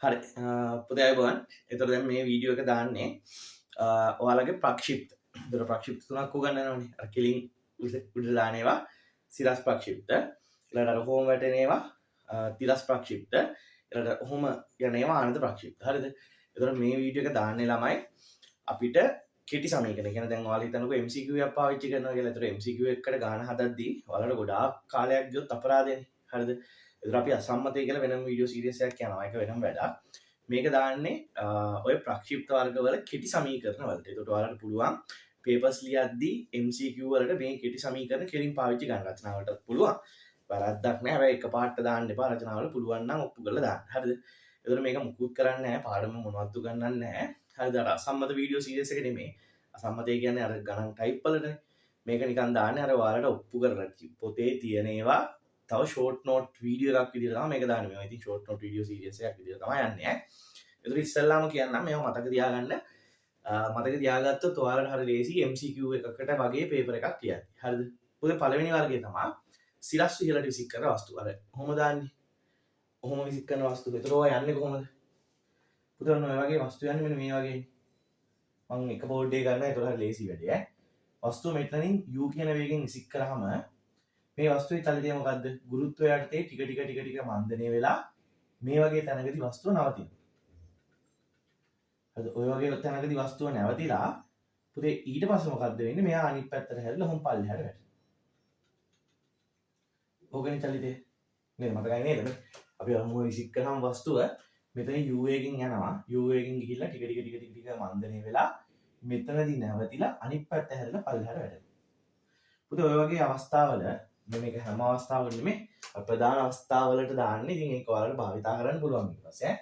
හරි පුතේ අයබෝවන්. එතකොට දැන් මේ වීඩියෝ එක දාන්නේ ඔයාලගේ ප්‍රක්ෂිප්ත. ඒතර ප්‍රක්ෂිප්ත තුනක් උගන්වනවානේ. අර කිලින් උඩට දාන ඒවා සිරස් ප්‍රක්ෂිප්ත. ඊළඟට අර හෝම වැටෙන ඒවා තිරස් ප්‍රක්ෂිප්ත. ඊළඟට හෝම යන ඒවා ආනන්ද ප්‍රක්ෂිප්ත. හරිද? එතකොට මේ වීඩියෝ එක දාන්නේ ළමයි අපිට කෙටි සමීකරණ. කියන්නේ දැන් ඔයාලා හිතනකො MCQ එකක් පාවිච්චි කරනවා කියලා. ඒතර MCQ එකකට ගාන හදද්දී ඔයාලට ගොඩාක් කාලයක් ගියොත් අපරාධයනේ. හරිද? ඒතර අපි අසම්මතය කියලා වෙනම වීඩියෝ සීරීස් එකක් යනවා. ඒක වෙනම වැඩක්. මේක දාන්නේ ඔය ප්‍රක්ෂිප්ත වර්ගවල කෙටි සමීකරණ වලට. ඒකට ඔයාලට පුළුවන් පේපර්ස් ලියද්දී MCQ වලට මේ කෙටි සමීකරණ කෙලින් පාවිච්චි කරන්න. රචනාවලටත් පුළුවන්. වැරද්දක් නැහැ. හැබැයි එකපාරට දාන්න එපා. රචනාවල පුළුවන් නම් ඔප්පු කරලා දාන්න. හරිද? ඒතර මේක මුකුත් කරන්නේ නැහැ. පාඩම මොනවත් උගන්වන්නේ නැහැ. හරිද? අර අසම්මත වීඩියෝ සීරීස් එක නෙමෙයි. අසම්මතය කියන්නේ අර ගණන් ටයිප් වලටනේ. මේක නිකන් දාන්නේ අර ඔයාලට ඔප්පු කරලා පොතේ තියෙන ඒවා තව ෂෝට් නෝට් වීඩියෝ එකක් විදිහට තමයි මේක දාන්නේ. මේවා ඉතින් ෂෝට් නෝට් වීඩියෝ සීරීස් එකක් විදිහට තමයි යන්නේ. ඒතර ඉස්සෙල්ලාම කියන්නම් මේවා මතක තියාගන්න. මතක තියාගත්තොත් ඔයාලට හරි ලේසි MCQ එකකට වගේ පේපර් එකක් ලියන්න. හරිද? පොතේ පළවෙනි වර්ගය තමයි සිරස් විහිලට විසික් කරන වස්තු. අර කොහොම දාන්නේ? කොහොම විසික් කරන වස්තු. ඒතර ඔයා යන්නේ කොහොමද? පුතේ ඔන්න ඔය වගේ වස්තු යන්නේ මෙන්න මේ වගේ. මම එක බෝඩ් එක ගන්නවා. ඒතර හරි ලේසි වැඩේ ඈ. වස්තුව මෙතනින් u කියන වේගෙන් විසික් කරාම මේ වස්තුවේ චලිතය මොකද්ද? ගුරුත්වය යටතේ ටික ටික මන්දනය වෙලා මේ වගේ තැනකදී වස්තුව නවතිනවා. හරිද? ඔය වගේ තැනකදී වස්තුව නැවතිලා පුතේ ඊට පස්සේ මොකද්ද වෙන්නේ? මෙයා අනිත් පැත්තට හැරිලා හොම් පල්ලෙහාට වැටෙනවා. ඕකනේ චලිතය. නේද? මතකයි නේද? අපි අමුම විසික් කරාම වස්තුව මෙතන u වේගෙන් යනවා. u වේගෙන් ගිහිල්ලා ටික ටික මන්දනය වෙලා මෙතනදී නැවතිලා අනිත් පැත්ත හැරිලා පල්ලෙහාට වැටෙනවා. පුතේ ඔය වගේ අවස්ථාවල මේක හැම අවස්ථාවකම නෙමෙයි ප්‍රධාන අවස්ථාවලට දාන්නේ. ඉතින් ඒක ඔයාලට භාවිතා කරන්න පුළුවන් ඊට පස්සේ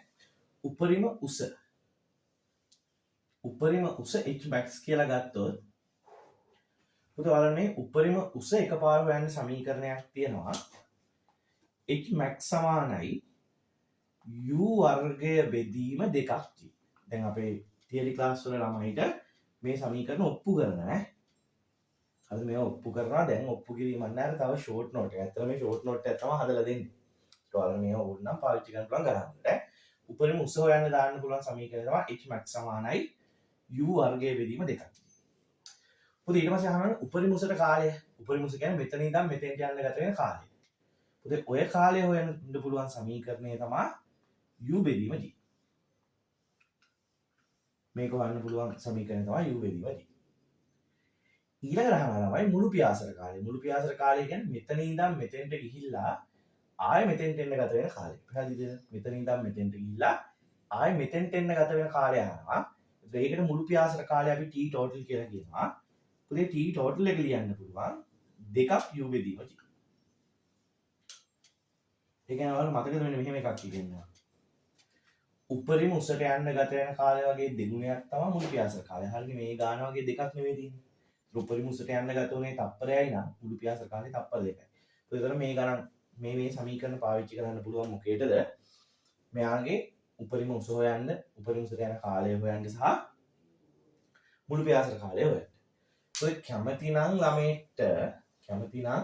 උපරිම උස h max කියලා ගත්තොත් පුතේ ඔයාලා මේ උපරිම උස එකපාර හොයන්න සමීකරණයක් තියෙනවා. h max සමානයි u වර්ගය බෙදීම 2ක් දී. දැන් අපේ තියරි ක්ලාස් වල ළමයිට මේ සමීකරණ ඔප්පු කරනවා ඈ. අද මේ ඔප්පු කරනවා. දැන් ඔප්පු කිරීමක් නැහැ. තව ෂෝට් නෝට් එක. ඇත්තට මේ ෂෝට් නෝට් එක තමයි හදලා දෙන්නේ. ඒක ඔයාලා මේව ඕනනම් පාවිච්චි කරන්න පුළුවන් ගණන්වලට. උපරිම උස හොයන්න දාන්න පුළුවන් සමීකරණය තමයි h max සමානයි u වර්ගය බෙදීම 2ක්. පුතේ ඊට පස්සේ අහනවා උපරිම උසට කාලය. උපරිම උස කියන්නේ මෙතන ඉඳන් මෙතෙන්ට යන්න ගත වෙන කාලය. පුතේ ඔය කාලය හොයන්න පුළුවන් සමීකරණය තමයි u බෙදීම g. මේක හොයන්න පුළුවන් සමීකරණය තමයි u බෙදීම g. ඊළඟට අහනවා ළමයි මුළු පියාසර කාලය. මුළු පියාසර කාලය කියන්නේ මෙතන ඉඳන් මෙතෙන්ට ගිහිල්ලා ආයෙ මෙතෙන්ට එන්න ගත වෙන කාලය. පැහැදිලිද? මෙතන ඉඳන් මෙතෙන්ට ගිහිල්ලා ආයෙ මෙතෙන්ට එන්න ගත වෙන කාලය අහනවා. ඒකට මුළු පියාසර කාලය අපි t total කියලා කියනවා. පුතේ t total එක ලියන්න පුළුවන් 2ක් u බෙදීම g. ඒ කියන්නේ ඔයාලා මතකද මෙන්න මෙහෙම එකක් කියනවා. උපරිම උසට යන්න ගත වෙන කාලය වගේ දෙගුණයක් තමයි මුළු පියාසර කාලය. හරිනේ මේ ගාන වගේ දෙකක් නෙවෙයි තියෙන්නේ. උපරිම උසට යන්න ගත උනේ තප්පරයයි නම් මුළු පියාසර කාලේ තප්පර 2යි. ඒතර මේ ගණන් මේ සමීකරණ පාවිච්චි කරන්න පුළුවන් මොකේදද? මෙයාගේ උපරිම උස හොයන්න, උපරිම උසට යන කාලය හොයන්න සහ මුළු පියාසර කාලය හොයන්න. ඔය කැමති නම් ළමයට කැමති නම්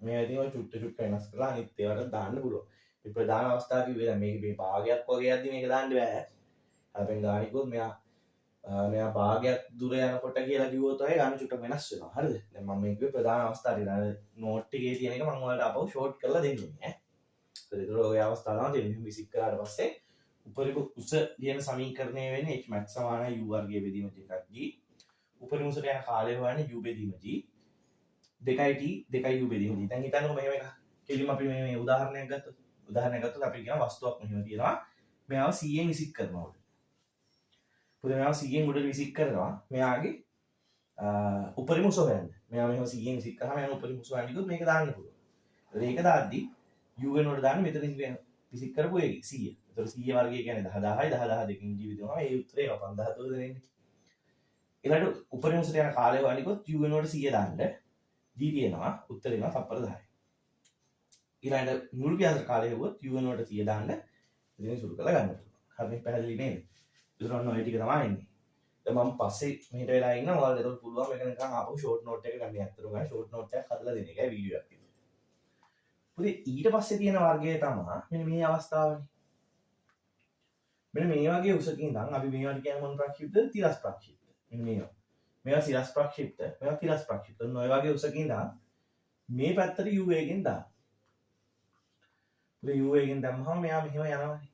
මේ ඉතින් ඔය චුට්ට වෙනස් කරලා අනිත් ඒවාට දාන්න පුළුවන්. මේ ප්‍රධාන අවස්ථාව කිව්වේ දැන් මේ භාගයක් වගේ යද්දි මේක දාන්න බෑ. අපෙන් ගානිකුත් මෙයා භාගයක් දුර යනකොට කියලා කිව්වොත් ඔය ගාන චුට්ටක් වෙනස් වෙනවා. හරිද? දැන් මම මේ කිව්වේ ප්‍රධාන අවස්ථාවේ දාන නෝට් එකේ තියෙන එක මම ඔයාලට අපව ෂෝට් කරලා දෙන්නම් ඈ. ඒක ඔය අවස්ථාව තමයි දෙන්නේ. විසික් කරාට පස්සේ උපරිම උස ලියන සමීකරණය වෙන්නේ h max සමානයි u වර්ගය බෙදීම 2ක් g. උපරිම උසට යන කාලය හොයන්නේ u බෙදීම g. 2යි t 2යි u බෙදීම g. දැන් හිතන්නකෝ මෙහෙම එකක්. කෙලින්ම අපි මේ උදාහරණයක් ගත්තොත් අපි කියන වස්තුවක් මෙහෙම තියෙනවා. මෙයාව 100න් විසික් කරනවා. පුතේ මෙයාව 100න් උඩට විසික් කරනවා. මෙයාගේ උපරිම උස හොයන්න. මෙයාව මෙහෙම 100න් විසික් කරාම යන උපරිම උස හොයන්න කිව්වොත් මේක දාන්න පුළුවන්. ඒක දාද්දි u වෙනුවට දාන්න මෙතන විසික් කරපු එක 100. ඒතර 100 වර්ගය කියන්නේ 10000යි 10000 දෙකකින් ජීවිතේම මේ උත්තරේ 5000 දෙන්නේ. ඊළඟට උපරිම උසට යන කාලය හොයන්නකොත් u වෙනුවට 100 දාන්න g තියෙනවා. උත්තරේ එනවා තප්පර 10යි. ඊළඟට මුළු පියාසර කාලය හෙව්වොත් u වෙනුවට 100 දාන්න ඉතින් සුළු කරලා ගන්න පුළුවන්. හරි පැහැදිලි නේද? ඒතර ඔන්න ඔය ටික තමයි එන්නේ. දැන් මම පස්සේ මෙහෙට වෙලා ඉන්නවා. ඔයාලට ඒක පුළුවන් මේක නිකන් ආපහු ෂෝට් නෝට් එක ගන්න. ඇත්තටම ගන්න ෂෝට් නෝට් එකක් හදලා දෙන එකයි වීඩියෝ එකක් තියෙන්නේ. පුතේ ඊට පස්සේ තියෙන වර්ගය තමයි මෙන්න මේ අවස්ථාවනේ. මෙන්න මේ වගේ උසකින් ඉඳන් අපි මේවට කියන්නේ මොන ප්‍රක්ෂිප්තද? තිරස් ප්‍රක්ෂිප්ත. මෙන්න මේවා. මේවා සිරස් ප්‍රක්ෂිප්ත. මේවා තිරස් ප්‍රක්ෂිප්ත. ඔය වගේ උසකින් ඉඳන් මේ පැත්තට u එකෙන් දාන්න. පුතේ u එකෙන් දැම්මහම මෙයා මෙහෙම යනවානේ.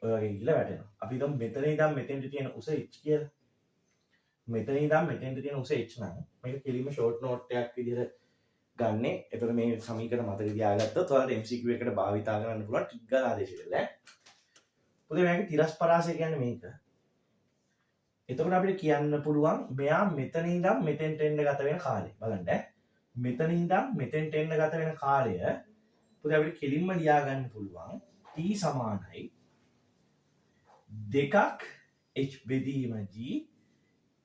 ඔය වගේ ගිහලා වැටෙනවා. අපි හිතමු මෙතන ඉඳන් මෙතෙන්ට තියෙන උස h කියලා. මෙතන ඉඳන් මෙතෙන්ට තියෙන උස h නම් මේක කෙලින්ම ෂෝට් නෝට් එකක් විදිහට ගන්න. එතකොට මේ සමීකරණ මතක තියාගත්තොත් ඔයාලට MCQ එකට භාවිතා කරන්න පුළුවන් ට්‍රිගර් ආදේශය කියලා. පුතේ මේකේ තිරස් පරාසය කියන්නේ මේක. එතකොට අපිට කියන්න පුළුවන් මෙයා මෙතන ඉඳන් මෙතෙන්ට එන්න ගත වෙන කාලය. බලන්න. මෙතන ඉඳන් මෙතෙන්ට එන්න ගත වෙන කාලය පුතේ අපිට කෙලින්ම ලියා ගන්න පුළුවන් t සමානයි දෙකක් h බෙදීම g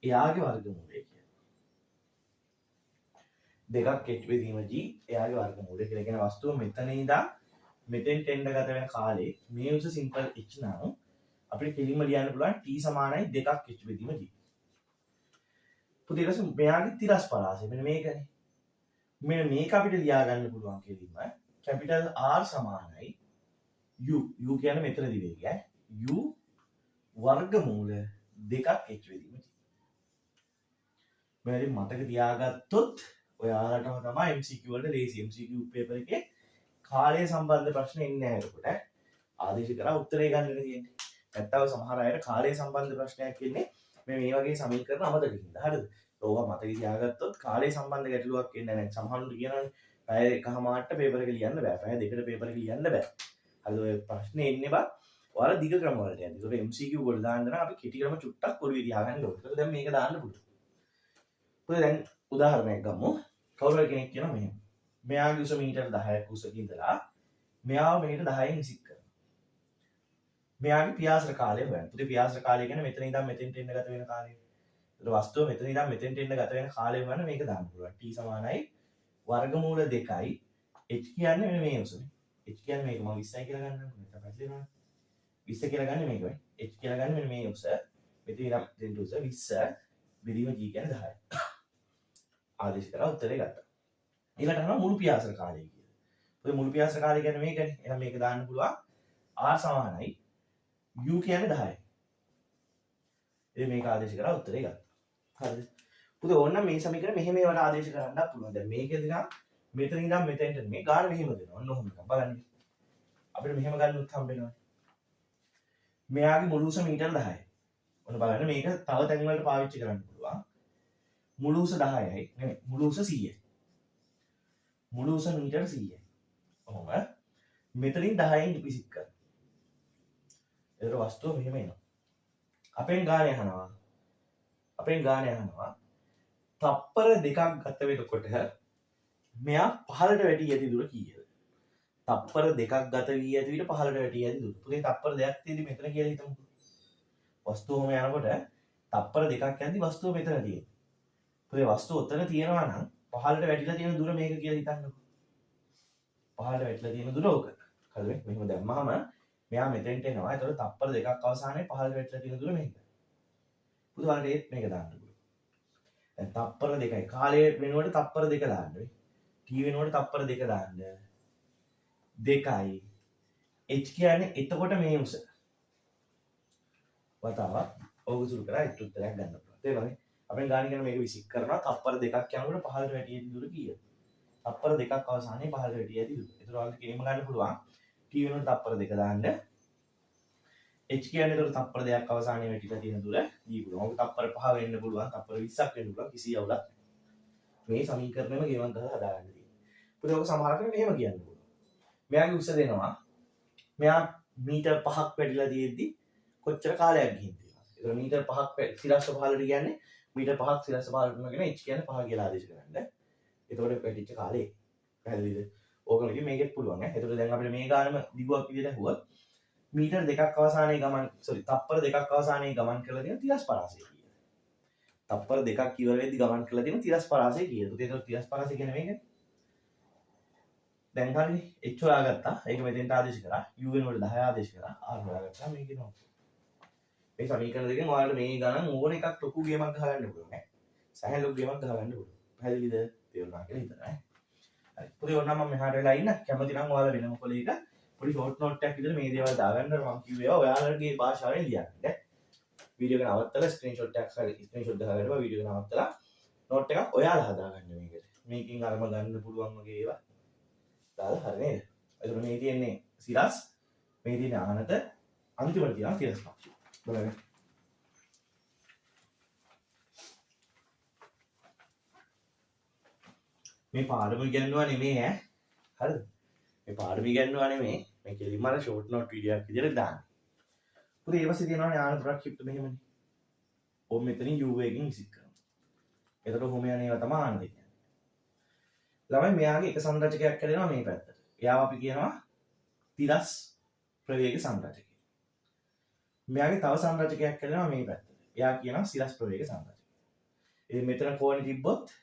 එයාගේ වර්ගමූලය කියලා. දෙකක් h බෙදීම g එයාගේ වර්ගමූලය කියලා කියන වස්තුව මෙතන ඉඳන් මෙතෙන්ට එන්න ගත වෙන කාලේ මේ උස සිම්පල් h නම් අපිට කෙලින්ම ලියන්න පුළුවන් t සමානයි දෙකක් h බෙදීම g. පුතේ ඊට පස්සේ මෙයාගේ තිරස් පරාසය මෙන්න මේකනේ. මෙන්න මේක අපිට ලියා ගන්න පුළුවන් කෙලින්ම කැපිටල් R සමානයි u කියන්නේ මෙතනදී වේගය u වර්ගමූල දෙකක් h බෙදීම g. මෙහෙම මතක තියාගත්තොත් ඔයාලටම තමයි MCQ වලට ලේසි. MCQ පේපර් එකේ කාලය සම්බන්ධ ප්‍රශ්න එන්නේ නැහැ එතකොට. ආදේශ කරා උත්තරේ ගන්න තියෙන්නේ. නැත්තව සමහර අයට කාලය සම්බන්ධ ප්‍රශ්නයක් එන්නේ මේ වගේ සමීකරණ අමතක හින්දා. හරිද? ඕවා මතක තියාගත්තොත් කාලය සම්බන්ධ ගැටලුවක් එන්නේ නැහැ. සමහරුන්ට කියනවානේ පැය එකමාරට පේපර් එක ලියන්න බෑ. පැය දෙකකට පේපර් එක ලියන්න බෑ. හරිද? ඔය ප්‍රශ්නේ එන්නේ බා ඔයාලා දිග ක්‍රම වලට යන්නේ. ඒකට MCQ වල දාන්න නම් අපි කෙටි ක්‍රම චුට්ටක් ඔළුවේ තියාගන්න ඕනේ. ඒක දැන් මේක දාන්න පුළුවන්. ඔය දැන් උදාහරණයක් ගමු. කවුරු කෙනෙක් කියනවා මෙහෙම. මෙයාගේ උස මීටර් 10ක උසක ඉඳලා මෙයාව මෙහෙට 10න් විසික් කරනවා. මෙයාගේ පියාසර කාලය හොයන්න. පුතේ පියාසර කාලය කියන්නේ මෙතන ඉඳන් මෙතෙන්ට එන්න ගත වෙන කාලය. ඒක වස්තුව මෙතන ඉඳන් මෙතෙන්ට එන්න ගත වෙන කාලය හොයන්න මේක දාන්න පුළුවන්. t සමානයි වර්ගමූල 2යි h කියන්නේ මෙන්න මේ උසනේ. h කියන්නේ මේක මම 20යි කියලා ගන්නම්. මෙතන පැටලෙනවා. 20 කියලා ගන්න මේක වෙයි. h කියලා ගන්න මෙන්න මේ උස. මෙතන ඉඳන් දෙන්න උස 20 බෙදීම g කියන්නේ 10යි. ආදේශ කරා උත්තරේ ගත්තා. ඊළඟට අහනවා මුළු පියාසර කාලය කියලා. ඔය මුළු පියාසර කාලය කියන්නේ මේකනේ. එහෙනම් මේක දාන්න පුළුවන් r සමානයි u කියන්නේ 10යි. ඉතින් මේක ආදේශ කරා උත්තරේ ගත්තා. හරිද? පුතේ ඕන්න මේ සමීකරණ මෙහෙම ඒවට ආදේශ කරන්නත් පුළුවන්. දැන් මේකෙදි නම් මෙතන ඉඳන් මෙතෙන්ට මේ ගාන මෙහෙම දෙනවා. ඔන්න ඔහොම එකක් බලන්න. අපිට මෙහෙම ගන්නත් හම්බ වෙනවා. මෙයාගේ මුළු උස මීටර 10යි. ඔන්න බලන්න මේක තව තැන් වලට පාවිච්චි කරන්න පුළුවන්. මුළු උස 10යි නෙමෙයි මුළු උස 100යි. මුළු උස මීටර 100යි. ඔහොම මෙතනින් 10න් විසික් කරනවා. ඒතර වස්තුව මෙහෙම එනවා. අපෙන් ගාන යනවා. තප්පර දෙකක් ගත වෙනකොට මෙයා පහළට වැටී ඇති දුර කීයද? තප්පර දෙකක් ගත වී ඇති විට පහළට වැටී ඇති දුර. පුතේ තප්පර දෙකක් තියෙදි මෙතන කියලා හිතමුකෝ. වස්තුවම යනකොට තප්පර දෙකක් යද්දි වස්තුව මෙතන තියෙනවා. පුතේ වස්තුව උතන තියෙනවා නම් පහළට වැටිලා තියෙන දුර මේක කියලා හිතන්නකෝ. පහළට වැටිලා තියෙන දුර ඕක. හරිද? මෙහෙම දැම්මහම මෙයා මෙතෙන්ට එනවා. ඒතකොට තප්පර දෙකක් අවසානයේ පහළට වැටිලා තියෙන දුර මේක. පුතේ වලට ඒත් මේක දාන්න පුළුවන්. දැන් තප්පර දෙකයි කාලය වෙනකොට තප්පර දෙක දාන්න වෙයි. t වෙනකොට තප්පර දෙක දාන්න. 2යි. h කියන්නේ එතකොට මේ උස. වතාවක් ඕක සුළු කරලා ඒත් උත්තරයක් ගන්න පුළුවන්. තේරුණානේ? අපෙන් ගාන කියන මේක විසික් කරනවා තප්පර දෙකක් යනකොට පහළට වැටි ඇති දුර කීයද? තප්පර දෙකක් අවසානයේ පහළට වැටි ඇති දුර. ඒතර ඔයාලට කෙලින්ම ගන්න පුළුවන් t වෙනකොට තප්පර දෙක දාන්න. h කියන්නේ ඒතර තප්පර දෙකක් අවසානයේ වැටිලා තියෙන දුර දී පුළුවන්. ඕක තප්පර 5 වෙන්න පුළුවන්, තප්පර 20ක් වෙන්න පුළුවන්. කිසි අවුලක් නැහැ. මේ සමීකරණයම ගෙවන් කරලා හදාගන්න තියෙනවා. පුතේ ඔක සමහරකට මෙහෙම කියන්න පුළුවන්. මෙයාගේ උස දෙනවා. මෙයා මීටර් 5ක් වැඩිලා තියෙද්දි කොච්චර කාලයක් ගිහින් තියෙනවද? ඒතර මීටර් 5ක් සිරස්ස පහළට කියන්නේ මීටර් 5ක් සිරස්ස පහළට යනගෙන h කියන්නේ 5 කියලා ආදේශ කරන්න. එතකොට පැටිච්ච කාලේ පැහැදිලිද? ඕකම ඉතින් මේකෙත් පුළුවන් ඈ. එතකොට දැන් අපිට මේ ගානම දිගුවක් විදිහට ඇහුවොත් මීටර් දෙකක් අවසානයේ ගමන් තප්පර දෙකක් අවසානයේ ගමන් කරලා තියෙන තිරස් පරාසය කීයද? තප්පර දෙකක් ඉවර වෙද්දි ගමන් කරලා තියෙන තිරස් පරාසය කීයද? ඒතකොට තිරස් පරාසය කියන්නේ මේකනේ. දැන් හරිනේ h හොයාගත්තා. ඒක මෙතෙන්ට ආදේශ කරා. u වෙනකොට 10 ආදේශ කරා. r හොයාගත්තා. මේක නෝ. මේ සමීකරණ දෙකෙන් ඔයාලට මේ ගණන් ඕන එකක් ලොකු ගේමක් ගහගන්න පුළුවන් ඈ. සෑහෙන ලොකු ගේමක් ගහගන්න පුළුවන්. පැහැදිලිද? තේරුණා කියලා හිතනවා ඈ. හරි. පුතේ ඔන්න මම මෙහාට වෙලා ඉන්න. කැමති නම් ඔයාලා වෙන මොකද එක පොඩි ෂෝට් නෝට් එකක් විතර මේ දේවල් දාගන්න මම කිව්වා ඔයාලගේ භාෂාවෙන් ලියන්න. වීඩියෝ එක නවත්තලා ස්ක්‍රීන්ෂොට් එකක් හරි ස්ක්‍රීන්ෂොට් එකක් ගන්නවා වීඩියෝ එක නවත්තලා නෝට් එකක් ඔයාලා හදාගන්න මේකට. මේකෙන් අරම ගන්න පුළුවන් වගේ ඒවා දාලා හරි නේද? එතකොට මේ තියෙන්නේ සිරස් මේ තියෙන්නේ ආනත අන්තිමට තියෙනවා තිරස් පක්ෂි. බලන්න. මේ පාඩම ඉගෙනනවා නෙමෙයි ඈ. හරිද? මේ පාඩම ඉගෙනනවා නෙමෙයි. මේ කෙලින්ම අර ෂෝට් නෝට් වීඩියෝ එකක් විදිහට දාන්න. පුතේ ඊපස්සේ තියෙනවා ඥාන ප්‍රක්ෂිප්ත මෙහෙමනේ. ඔම් මෙතනින් u එකකින් විසිට කරනවා. එතකොට කොහොම යන්නේ ඒවා තමයි ආනද කියන්නේ. ළමයි මෙයාගේ එක සංරචකයක් හැදෙනවා මේ පැත්තට. එයාව අපි කියනවා තිරස් ප්‍රවේග සංරචකය. මෙයාගේ තව සංරචකයක් හැදෙනවා මේ පැත්තට. එයා කියනවා සිරස් ප්‍රවේග සංරචකය. ඉතින් මෙතන කෝණේ තිබ්බොත්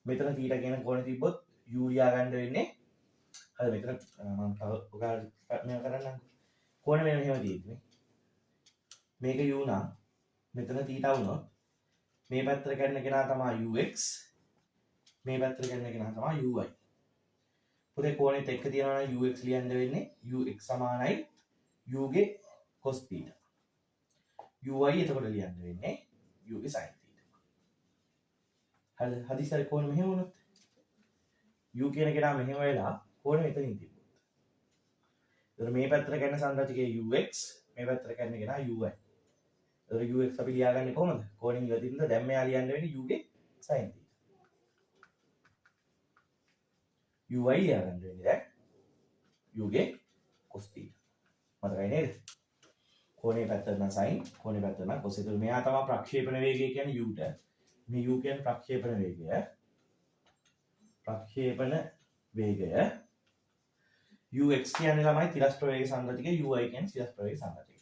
මෙතන θ කියන කෝණේ තිබ්බොත් u ලියා ගන්න වෙන්නේ හරි මෙතන මම තව ඔයාලට මේක කරන්නම්. කෝණේ මෙහෙම තියෙන්නේ. මේක u නම් මෙතන θ වුණොත් මේ පැත්තට ගන්න කෙනා තමයි ux මේ පැත්තට ගන්න කෙනා තමයි uy. පුතේ කෝණෙත් එක්ක තියනවා නම් ux ලියන්න වෙන්නේ ux සමානයි u ගේ cos θ. uy එතකොට ලියන්න වෙන්නේ u ගේ sin θ. හරි හදිස්සි කෝණෙ මෙහෙම වුණොත් u කියන කෙනා මෙහෙම වෙලා කෝණෙ මෙතනින් තිබ්බොත්. එතකොට මේ පැත්තට ගන්න සංරචකයේ ux මේ පැත්තට ගන්න කෙනා uy. එතකොට ux අපි ලියාගන්නේ කොහොමද? කෝණෙන් ඉවතින්ද දැන් මෙයා ලියන්න වෙන්නේ u ගේ sin θ. uy ලියාගන්න වෙන්නේ දැන් u ගේ cos θ. මතකයි නේද? කෝණේ පැත්තට නම් sin කෝණේ පැත්තට නම් cos. එතකොට මෙයා තමයි ප්‍රක්ෂේපණ වේගය කියන්නේ u ට. මේ u කියන්නේ ප්‍රක්ෂේපණ වේගය. ප්‍රක්ෂේපණ වේගය ux කියන්නේ ළමයි තිරස් ප්‍රවේග සංරචකය uy කියන්නේ සිරස් ප්‍රවේග සංරචකය.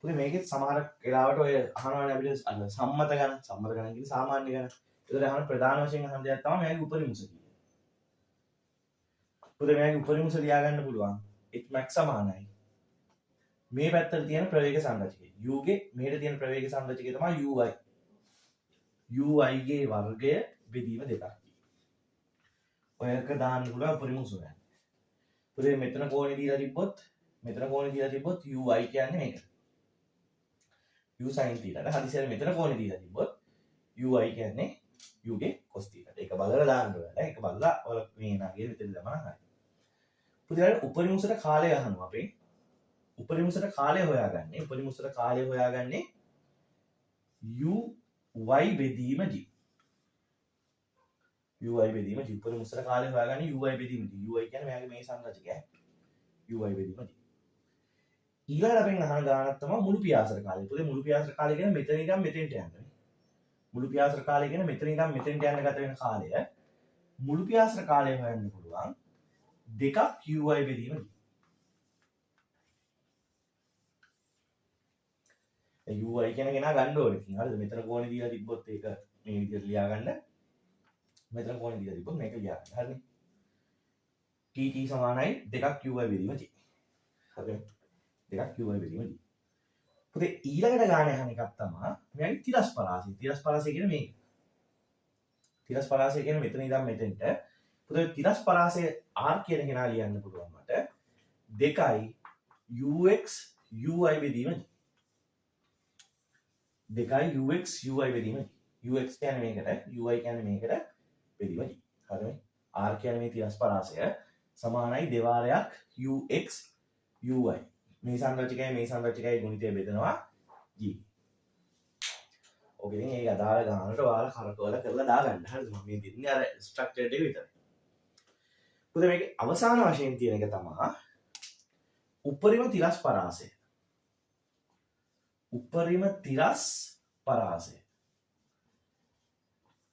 පුතේ මේකෙත් සමහර වෙලාවට ඔය අහනවානේ අපිට සම්මත ගණන් කියන්නේ සාමාන්‍ය ගණන්. ඒතර අහන ප්‍රධාන වශයෙන් අහන දෙයක් තමයි මේකේ උපරිමස කියන්නේ. පුතේ මේකේ උපරිමස ලියා ගන්න පුළුවන්. h සමානයි මේ පැත්තට තියෙන ප්‍රවේග සංරචකය. u ගේ මෙහෙට තියෙන ප්‍රවේග සංරචකය තමයි uy. uy ගේ වර්ගය බෙදීම දෙකක්. ඔයක දාන්න පුළුවන් උපරිමස ගන්න. පුතේ මෙතන කෝණේ දීලා තිබ්බොත් uy කියන්නේ මේක. u sin θ. හදිසියෙ මෙතන කෝණේ දීලා තිබ්බොත් uy කියන්නේ u ගේ cos θ. ඒක බලලා දාන්න ඕනේ. ඒක බලලා ඔය මේ නාගේ මෙතන දාමන හරි. පුතේ උපරිමසට කාලය අහනවා අපි. උපරිමසට කාලය හොයාගන්නේ. උපරිමසට කාලය හොයාගන්නේ uy බෙදීම g. uy බෙදීම g. උපරිමසට කාලය හොයාගන්නේ uy බෙදීම g. uy කියන්නේ මෙයාගේ මේ සංරචකය. uy බෙදීම g. ඊළඟට අපෙන් අහන ගානක් තමයි මුළු පියාසර කාලය. පුතේ මුළු පියාසර කාලය කියන්නේ මෙතන ඉඳන් මෙතෙන්ට යන්නේ. මුළු පියාසර කාලය කියන්නේ මෙතන ඉඳන් මෙතෙන්ට යන්න ගත වෙන කාලය. මුළු පියාසර කාලය හොයන්න පුළුවන් දෙකක් uy බෙදීම g. uy කියන කෙනා ගන්න ඕනේ. ඉතින් හරිද? මෙතන කෝණේ දීලා තිබ්බොත් ඒක මේ විදිහට ලියා ගන්න. මෙතන කෝණේ දීලා තිබ්බොත් මේක ලියා ගන්න. හරිනේ. tt සමානයි දෙකක් uy බෙදීම g. හරිද? දෙකක් uy බෙදීම g. පුතේ ඊළඟට ගාන යන එකක් තමයි මෙයාගේ තිරස් පරාසය. තිරස් පරාසය කියන්නේ මේක. තිරස් පරාසය කියන්නේ මෙතන ඉඳන් මෙතෙන්ට. පුතේ තිරස් පරාසය r කියන කෙනා ලියන්න පුළුවන් මට දෙකයි ux uy බෙදීම g. දෙකයි ux uy බෙදීම g. ux කියන්නේ මේකට uy කියන්නේ මේකට බෙදීම g. හරිද? r කියන්නේ මේ තිරස් පරාසය සමානයි දෙවාරයක් ux uy. මේ සංරචකයයි ගුණිතය බෙදනවා g. ඕක ඉතින් ඒක අදාළ ගානට ඔයාලා කරකවල කරලා දාගන්න. හරිද? මම මේ දෙන්නේ අර ස්ට්‍රක්චර් එක විතරයි. පුතේ මේකේ අවසාන වශයෙන් තියෙන එක තමයි උපරිම තිරස් පරාසය. උපරිම තිරස් පරාසය.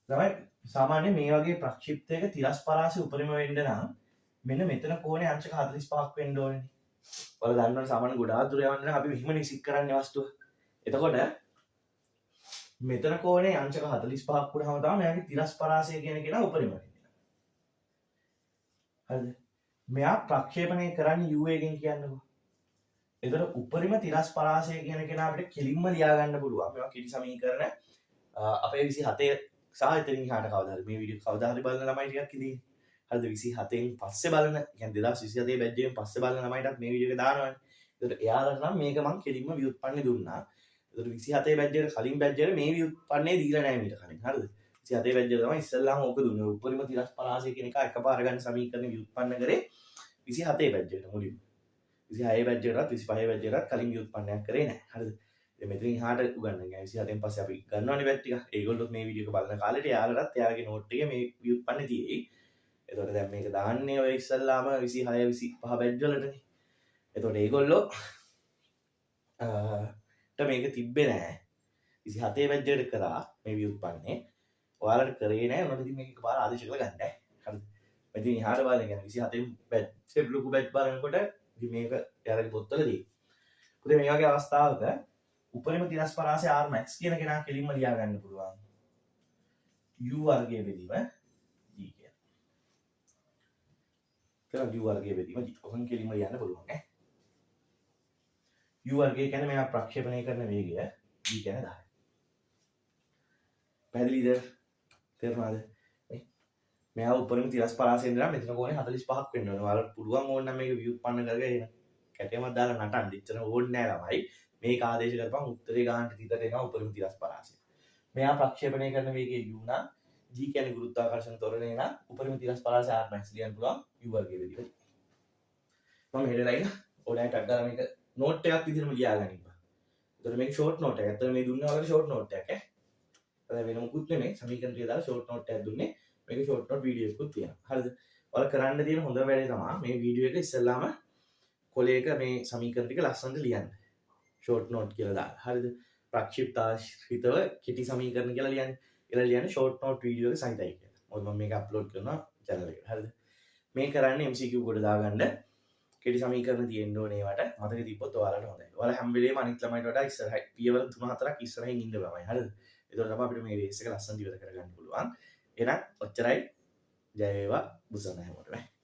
තමයි සාමාන්‍ය මේ වගේ ප්‍රක්ෂිප්තයක තිරස් පරාසය උපරිම වෙන්න නම් මෙන්න මෙතන කෝණේ අංශක 45ක් වෙන්න ඕනේ. ඔයාලා දන්නවනේ සාමාන්‍ය ගොඩාක් දුර යවන්න නම් අපි මෙහිම නිසික් කරන්නේ වස්තුව. එතකොට මෙතන කෝණේ අංශක 45ක් වුණාම තමයි මෙයාගේ තිරස් පරාසය කියන කෙනා උපරිම වෙන්නේ. හරිද? මෙයා ප්‍රක්ෂේපණය කරන්නේ u එකෙන් කියන්නකෝ. එතකොට උපරිම තිරස් පරාසය කියන කෙනා අපිට කෙලින්ම ලියා ගන්න පුළුවන්. මේවා කිරි සමීකරණ අපේ 27 සහ එතනින් එහාට කවදා හරි මේ වීඩියෝ කවදා හරි බලන ළමයි ටිකක් ඉතින් හරිද 27න් පස්සේ බලන කියන්නේ 2027 බැච් එකෙන් පස්සේ බලන ළමයිටත් මේ වීඩියෝ එක දානවානේ. ඒතකොට එයාලට නම් මේක මම කෙලින්ම ව්‍යුත්පන්නේ දුන්නා. ඒතකොට 27 බැච් එකට කලින් බැච් එකට මේ ව්‍යුත්පන්නේ දීලා නැහැ මීට කලින්. හරිද? 27 බැච් එක තමයි ඉස්සෙල්ලාම ඕක දුන්නේ. උපරිම තිරස් පරාසය කියන එක එකපාර ගන්න සමීකරණ ව්‍යුත්පන්න කරේ 27 බැච් එකට මුලින්ම. 26 බැච් එකටත් 25 බැච් එකටත් කලින් ව්‍යුත්පන්නයක් කරේ නැහැ. හරිද? ඉතින් මෙතනින් එහාට උගන්වන්නේ 27න් පස්සේ අපි ගන්නවානේ බැච් ටික. ඒගොල්ලොත් මේ වීඩියෝ එක බලන කාලෙට එයාලටත් එයාලගේ නෝට් එකේ මේ ව්‍යුත්පන්නේ තියෙයි. එතකොට දැන් මේක දාන්නේ ඔය ඉස්සල්ලාම 26 25 බැච් වලටනේ. එතකොට ඒගොල්ලෝ මේක තිබ්බේ නෑ 27 බැච් එකට කරා මේ ව්‍යුත්පන්නේ. ඔයාලට කරේ නෑ. උනට ඉතින් මේක එකපාර ආදේශ කරලා ගන්න. හරිද? මෙතන ඉහාට බලන්න කියන්නේ 27 බැච් ලොකු බැච් බලනකොට ඉතින් මේක එයාලගේ පොත්වල තියෙනවා. පුතේ මේ වගේ අවස්ථාවක උපරිම තිරස් පරාසය R max කියන කෙනා කෙලින්ම ලියා ගන්න පුළුවන්. U වර්ගයේ බෙදීම G කියන. කියලා U වර්ගයේ බෙදීම G. ඔකන් කෙලින්ම ලියන්න පුළුවන් ඈ. U වර්ගය කියන්නේ මෙයා ප්‍රක්ෂේපණය කරන වේගය G කියන්නේ 10. පැහැදිලිද? තේරුණාද? මෙයා උපරිම තිරස් පරාසයෙන් ඉඳලා මෙතන කොහොනේ 45ක් වෙන්න ඕනේ. ඔයාලට පුළුවන් ඕන නම් මේක ව්‍යුත්පන්න කරගෙන එන. කැටයමක් දාලා නටන්න. ඉච්චර ඕනේ නෑ ළමයි. මේක ආදේශ කරපන් උත්තරේ ගන්නට තිතට එනවා උපරිම තිරස් පරාසය. මෙයා ප්‍රක්ෂේපණය කරන වේගය u නම් g කියන්නේ ගුරුත්වාකර්ෂණ ත්වරණය නම් උපරිම තිරස් පරාසය r max ලියන්න පුළුවන් u වර්ගයේ විදිහට. මම හෙඩලයින් ඔයාලට අඩලා මේක නෝට් එකක් විදිහටම ලියා ගන්න ඉන්න. ඒතර මේක ෂෝට් නෝට් එකක්. අතන මේ දුන්නා වගේ ෂෝට් නෝට් එකක් ඈ. අද වෙන මොකුත් නෙමෙයි සමීකරණ ටික දාලා ෂෝට් නෝට් එකක් දුන්නේ. මේක ෂෝට් නෝට් වීඩියෝ එකකුත් තියෙනවා. හරිද? ඔයාලා කරන්න තියෙන හොඳ වැඩේ තමයි මේ වීඩියෝ එක ඉස්සෙල්ලාම කොලේක මේ සමීකරණ ටික ලස්සනට ලියන්න. ෂෝට් නෝට් කියලා දාලා. හරිද? ප්‍රක්ෂිප්තාශ්‍රිතව කෙටි සමීකරණ කියලා ලියන්නේ. කියලා ලියන්නේ ෂෝට් නෝට් වීඩියෝ එක සහිතයි කියලා. මොකද මම මේක අප්ලෝඩ් කරනවා channel එකට. හරිද? මේ කරන්නේ MCQ කොට දාගන්න කෙටි සමීකරණ තියෙන්න ඕනේ ඒවට. මතක තිබ්බොත් ඔයාලට හොඳයි. ඔයාලා හැම වෙලේම අනිත් ළමයිට වඩා ඉස්සරහයි පියවර 3-4ක් ඉස්සරහින් ඉන්න ළමයි. හරිද? ඒතකොට තමයි අපිට මේ රේස් එක ලස්සනට ඉවර කරගන්න පුළුවන්. එහෙනම් ඔච්චරයි. ජය වේවා බුසන්න හැමෝටම.